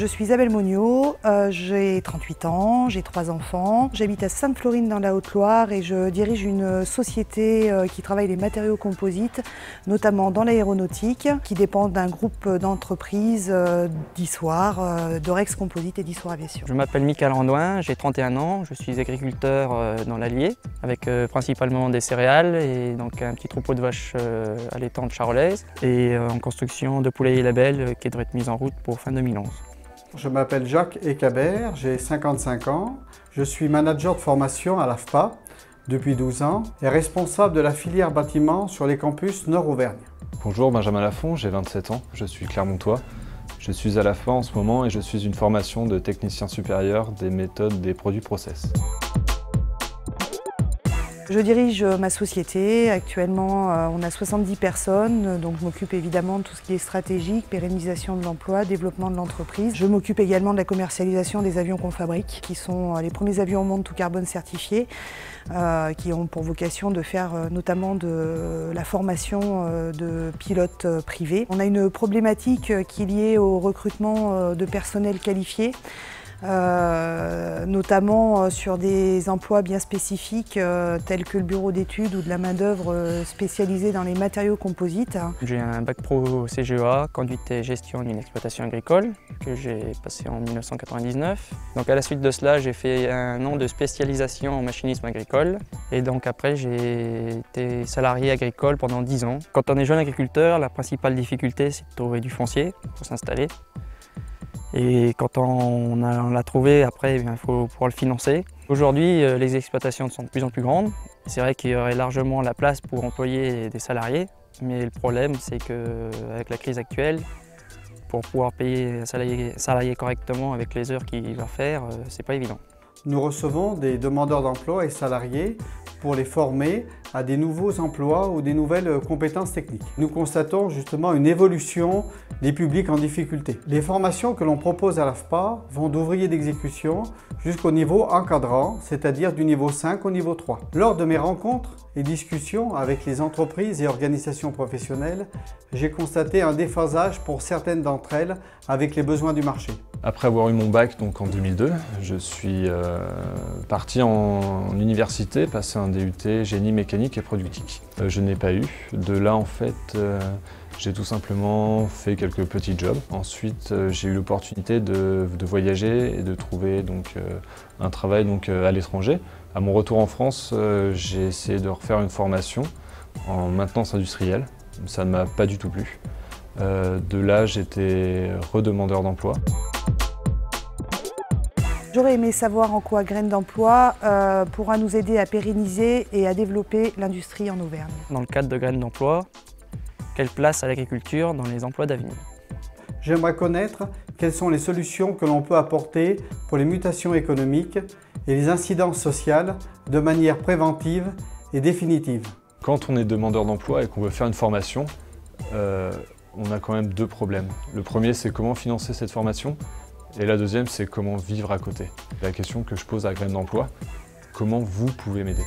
Je suis Isabelle Monniot, j'ai 38 ans, j'ai 3 enfants. J'habite à Sainte-Florine dans la Haute-Loire et je dirige une société qui travaille les matériaux composites, notamment dans l'aéronautique, qui dépend d'un groupe d'entreprises d'Issoire, d'Orex Composite et d'Issoire Aviation. Je m'appelle Michael Randouin, j'ai 31 ans, je suis agriculteur dans l'Allier, avec principalement des céréales et donc un petit troupeau de vaches allaitantes charolaises et en construction de poulailler label qui devrait être mise en route pour fin 2011. Je m'appelle Jacques Ecabert, j'ai 55 ans, je suis manager de formation à l'AFPA depuis 12 ans et responsable de la filière bâtiment sur les campus Nord-Auvergne. Bonjour, Benjamin Lafont, j'ai 27 ans, je suis clermontois. Je suis à l'AFPA en ce moment et je suis une formation de technicien supérieur des méthodes des produits process. Je dirige ma société. Actuellement, on a 70 personnes, donc je m'occupe évidemment de tout ce qui est stratégique, pérennisation de l'emploi, développement de l'entreprise. Je m'occupe également de la commercialisation des avions qu'on fabrique, qui sont les premiers avions au monde tout carbone certifiés, qui ont pour vocation de faire notamment de la formation de pilotes privés. On a une problématique qui est liée au recrutement de personnel qualifié. Notamment sur des emplois bien spécifiques tels que le bureau d'études ou de la main-d'œuvre spécialisée dans les matériaux composites. J'ai un bac pro CGEA, conduite et gestion d'une exploitation agricole, que j'ai passé en 1999. Donc à la suite de cela, j'ai fait un an de spécialisation en machinisme agricole. Et donc après, j'ai été salarié agricole pendant 10 ans. Quand on est jeune agriculteur, la principale difficulté, c'est de trouver du foncier pour s'installer. Et quand on l'a trouvé, après, il faut pouvoir le financer. Aujourd'hui, les exploitations sont de plus en plus grandes. C'est vrai qu'il y aurait largement la place pour employer des salariés, mais le problème, c'est qu'avec la crise actuelle, pour pouvoir payer un salarié correctement avec les heures qu'il va faire, c'est pas évident. Nous recevons des demandeurs d'emploi et salariés pour les former à des nouveaux emplois ou des nouvelles compétences techniques. Nous constatons justement une évolution des publics en difficulté. Les formations que l'on propose à l'AFPA vont d'ouvrier d'exécution jusqu'au niveau encadrant, c'est-à-dire du niveau 5 au niveau 3. Lors de mes rencontres et discussions avec les entreprises et organisations professionnelles, j'ai constaté un déphasage pour certaines d'entre elles avec les besoins du marché. Après avoir eu mon bac donc en 2002, je suis parti en université, passer un DUT génie mécanique et productique. Je n'ai pas eu. De là en fait, j'ai tout simplement fait quelques petits jobs. Ensuite, j'ai eu l'opportunité de voyager et de trouver donc, un travail donc, à l'étranger. À mon retour en France, j'ai essayé de refaire une formation en maintenance industrielle. Ça ne m'a pas du tout plu. De là, j'étais redemandeur d'emploi. J'aurais aimé savoir en quoi Graines d'Emploi pourra nous aider à pérenniser et à développer l'industrie en Auvergne. Dans le cadre de Graines d'Emploi, quelle place à l'agriculture dans les emplois d'avenir? J'aimerais connaître quelles sont les solutions que l'on peut apporter pour les mutations économiques et les incidences sociales de manière préventive et définitive. Quand on est demandeur d'emploi et qu'on veut faire une formation, on a quand même deux problèmes. Le premier, c'est comment financer cette formation. Et la deuxième, c'est comment vivre à côté. La question que je pose à Graines d'Emploi, comment vous pouvez m'aider ?